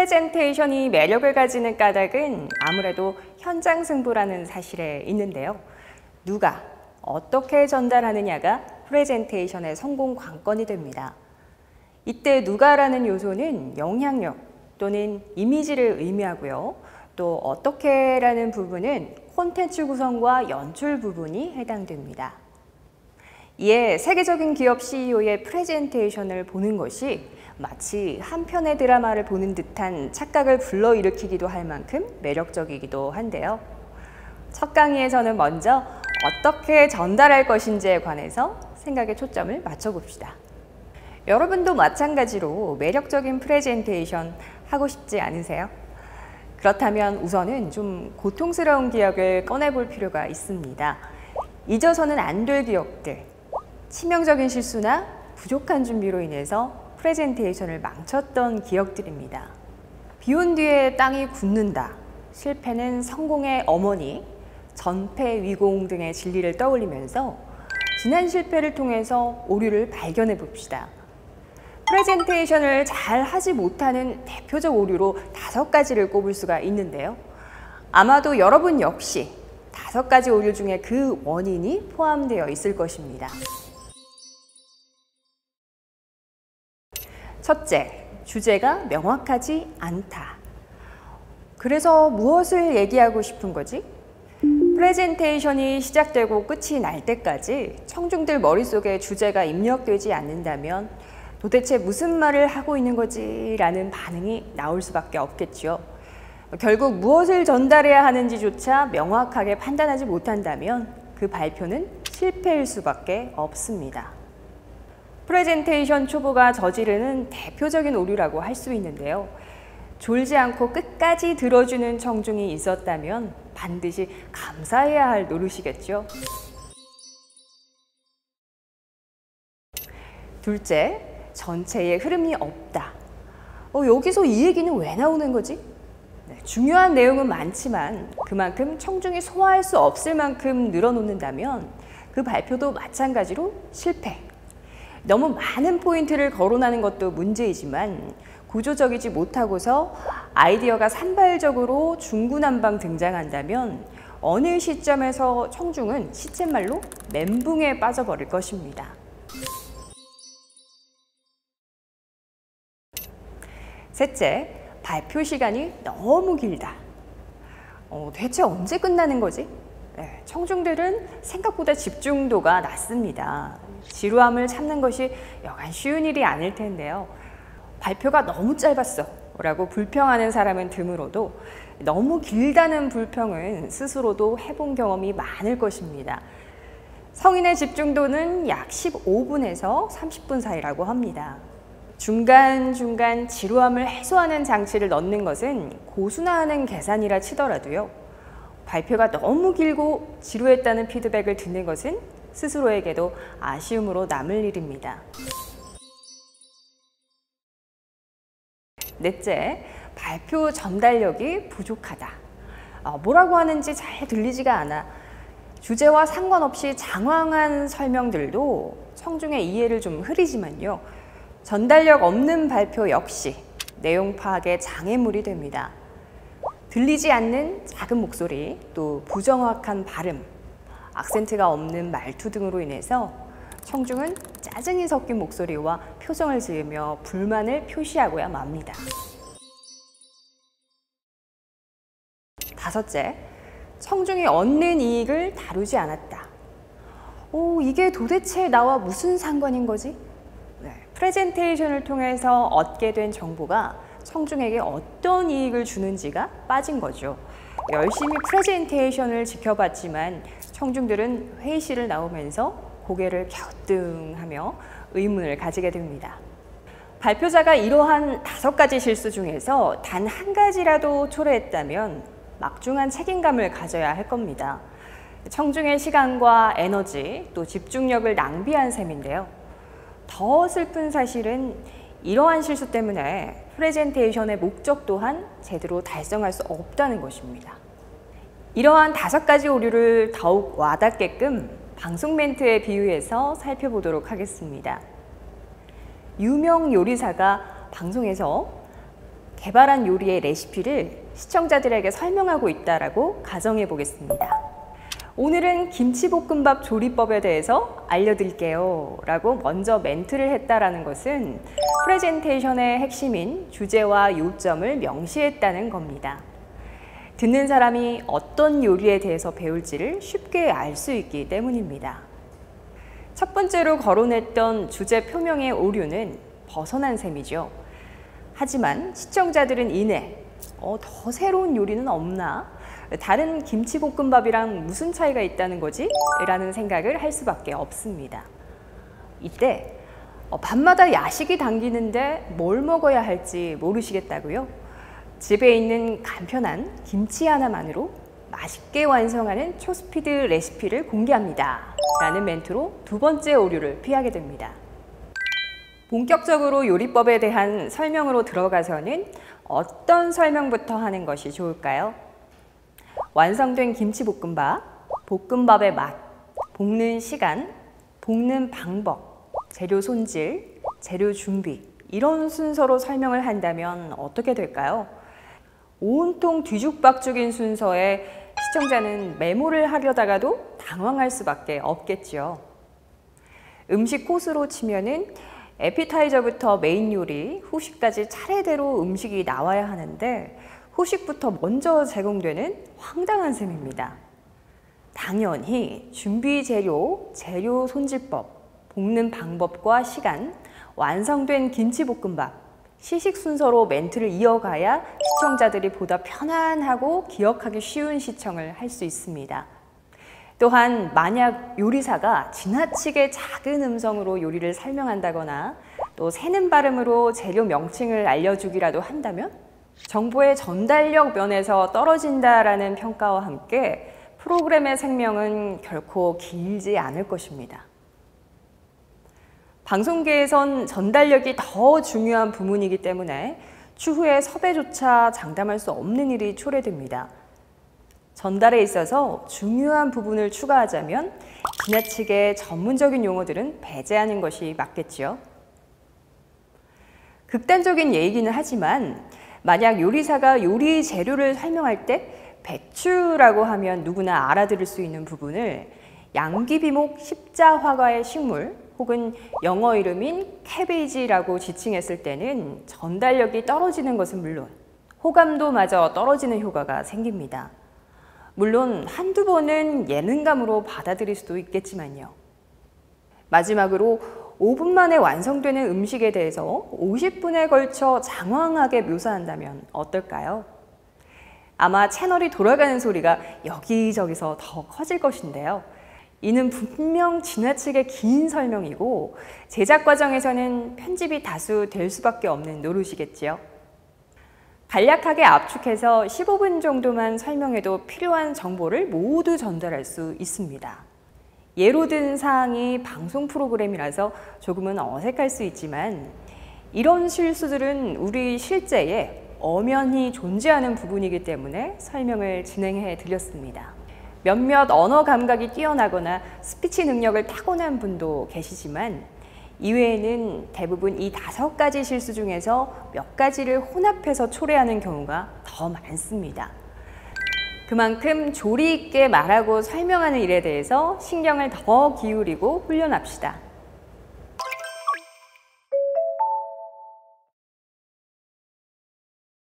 프레젠테이션이 매력을 가지는 까닭은 아무래도 현장 승부라는 사실에 있는데요. 누가 어떻게 전달하느냐가 프레젠테이션의 성공 관건이 됩니다. 이때 누가라는 요소는 영향력 또는 이미지를 의미하고요. 또 어떻게라는 부분은 콘텐츠 구성과 연출 부분이 해당됩니다. 이에 세계적인 기업 CEO의 프레젠테이션을 보는 것이 마치 한 편의 드라마를 보는 듯한 착각을 불러일으키기도 할 만큼 매력적이기도 한데요. 첫 강의에서는 먼저 어떻게 전달할 것인지에 관해서 생각에 초점을 맞춰봅시다. 여러분도 마찬가지로 매력적인 프레젠테이션 하고 싶지 않으세요? 그렇다면 우선은 좀 고통스러운 기억을 꺼내볼 필요가 있습니다. 잊어서는 안 될 기억들, 치명적인 실수나 부족한 준비로 인해서 프레젠테이션을 망쳤던 기억들입니다. 비온 뒤에 땅이 굳는다, 실패는 성공의 어머니, 전패위공 등의 진리를 떠올리면서 지난 실패를 통해서 오류를 발견해 봅시다. 프레젠테이션을 잘 하지 못하는 대표적 오류로 5가지를 꼽을 수가 있는데요. 아마도 여러분 역시 5가지 오류 중에 그 원인이 포함되어 있을 것입니다. 첫째, 주제가 명확하지 않다. 그래서 무엇을 얘기하고 싶은 거지? 프레젠테이션이 시작되고 끝이 날 때까지 청중들 머릿속에 주제가 입력되지 않는다면 도대체 무슨 말을 하고 있는 거지? 라는 반응이 나올 수밖에 없겠죠. 결국 무엇을 전달해야 하는지조차 명확하게 판단하지 못한다면 그 발표는 실패일 수밖에 없습니다. 프레젠테이션 초보가 저지르는 대표적인 오류라고 할 수 있는데요. 졸지 않고 끝까지 들어주는 청중이 있었다면 반드시 감사해야 할 노릇이겠죠. 둘째, 전체에 흐름이 없다. 여기서 이 얘기는 왜 나오는 거지? 중요한 내용은 많지만 그만큼 청중이 소화할 수 없을 만큼 늘어놓는다면 그 발표도 마찬가지로 실패. 너무 많은 포인트를 거론하는 것도 문제이지만 구조적이지 못하고서 아이디어가 산발적으로 중구난방 등장한다면 어느 시점에서 청중은 시쳇말로 멘붕에 빠져버릴 것입니다. 셋째, 발표 시간이 너무 길다. 대체 언제 끝나는 거지? 청중들은 생각보다 집중도가 낮습니다. 지루함을 참는 것이 여간 쉬운 일이 아닐 텐데요. 발표가 너무 짧았어 라고 불평하는 사람은 드물어도 너무 길다는 불평은 스스로도 해본 경험이 많을 것입니다. 성인의 집중도는 약 15분에서 30분 사이라고 합니다. 중간중간 지루함을 해소하는 장치를 넣는 것은 고순화하는 계산이라 치더라도요. 발표가 너무 길고 지루했다는 피드백을 듣는 것은 스스로에게도 아쉬움으로 남을 일입니다. 넷째, 발표 전달력이 부족하다. 뭐라고 하는지 잘 들리지가 않아. 주제와 상관없이 장황한 설명들도 청중의 이해를 좀 흐리지만요. 전달력 없는 발표 역시 내용 파악에 장애물이 됩니다. 들리지 않는 작은 목소리, 또 부정확한 발음, 악센트가 없는 말투 등으로 인해서 청중은 짜증이 섞인 목소리와 표정을 지으며 불만을 표시하고야 맙니다. 다섯째, 청중이 얻는 이익을 다루지 않았다. 이게 도대체 나와 무슨 상관인 거지? 프레젠테이션을 통해서 얻게 된 정보가 청중에게 어떤 이익을 주는지가 빠진 거죠. 열심히 프레젠테이션을 지켜봤지만 청중들은 회의실을 나오면서 고개를 갸우뚱하며 의문을 가지게 됩니다. 발표자가 이러한 5가지 실수 중에서 단 한 가지라도 초래했다면 막중한 책임감을 가져야 할 겁니다. 청중의 시간과 에너지, 또 집중력을 낭비한 셈인데요. 더 슬픈 사실은 이러한 실수 때문에 프레젠테이션의 목적 또한 제대로 달성할 수 없다는 것입니다. 이러한 5가지 오류를 더욱 와닿게끔 방송 멘트에 비유해서 살펴보도록 하겠습니다. 유명 요리사가 방송에서 개발한 요리의 레시피를 시청자들에게 설명하고 있다라고 가정해 보겠습니다. 오늘은 김치볶음밥 조리법에 대해서 알려드릴게요 라고 먼저 멘트를 했다라는 것은 프레젠테이션의 핵심인 주제와 요점을 명시했다는 겁니다. 듣는 사람이 어떤 요리에 대해서 배울지를 쉽게 알 수 있기 때문입니다. 첫 번째로 거론했던 주제 표명의 오류는 벗어난 셈이죠. 하지만 시청자들은 이내 더 새로운 요리는 없나? 다른 김치볶음밥이랑 무슨 차이가 있다는 거지? 라는 생각을 할 수밖에 없습니다. 이때 밤마다 야식이 당기는데 뭘 먹어야 할지 모르시겠다고요? 집에 있는 간편한 김치 하나만으로 맛있게 완성하는 초스피드 레시피를 공개합니다 라는 멘트로 두 번째 오류를 피하게 됩니다. 본격적으로 요리법에 대한 설명으로 들어가서는 어떤 설명부터 하는 것이 좋을까요? 완성된 김치볶음밥, 볶음밥의 맛, 볶는 시간, 볶는 방법, 재료 손질, 재료 준비 이런 순서로 설명을 한다면 어떻게 될까요? 온통 뒤죽박죽인 순서에 시청자는 메모를 하려다가도 당황할 수밖에 없겠죠. 음식 코스로 치면은 에피타이저부터 메인 요리, 후식까지 차례대로 음식이 나와야 하는데 후식부터 먼저 제공되는 황당한 셈입니다. 당연히 준비 재료, 재료 손질법, 볶는 방법과 시간, 완성된 김치볶음밥, 시식 순서로 멘트를 이어가야 시청자들이 보다 편안하고 기억하기 쉬운 시청을 할 수 있습니다. 또한 만약 요리사가 지나치게 작은 음성으로 요리를 설명한다거나 또 새는 발음으로 재료 명칭을 알려주기라도 한다면 정보의 전달력 면에서 떨어진다라는 평가와 함께 프로그램의 생명은 결코 길지 않을 것입니다. 방송계에선 전달력이 더 중요한 부문이기 때문에 추후에 섭외조차 장담할 수 없는 일이 초래됩니다. 전달에 있어서 중요한 부분을 추가하자면 지나치게 전문적인 용어들은 배제하는 것이 맞겠죠. 극단적인 예이기는 하지만 만약 요리사가 요리 재료를 설명할 때 배추라고 하면 누구나 알아들을 수 있는 부분을 양귀비목 십자화과의 식물 혹은 영어 이름인 캐베이지라고 지칭했을 때는 전달력이 떨어지는 것은 물론 호감도마저 떨어지는 효과가 생깁니다. 물론 한두 번은 예능감으로 받아들일 수도 있겠지만요. 마지막으로 5분 만에 완성되는 음식에 대해서 50분에 걸쳐 장황하게 묘사한다면 어떨까요? 아마 채널이 돌아가는 소리가 여기저기서 더 커질 것인데요. 이는 분명 지나치게 긴 설명이고 제작 과정에서는 편집이 다수 될 수밖에 없는 노릇이겠지요. 간략하게 압축해서 15분 정도만 설명해도 필요한 정보를 모두 전달할 수 있습니다. 예로 든 사항이 방송 프로그램이라서 조금은 어색할 수 있지만 이런 실수들은 우리 실제에 엄연히 존재하는 부분이기 때문에 설명을 진행해 드렸습니다. 몇몇 언어 감각이 뛰어나거나 스피치 능력을 타고난 분도 계시지만 이외에는 대부분 이 5가지 실수 중에서 몇 가지를 혼합해서 초래하는 경우가 더 많습니다. 그만큼 조리 있게 말하고 설명하는 일에 대해서 신경을 더 기울이고 훈련합시다.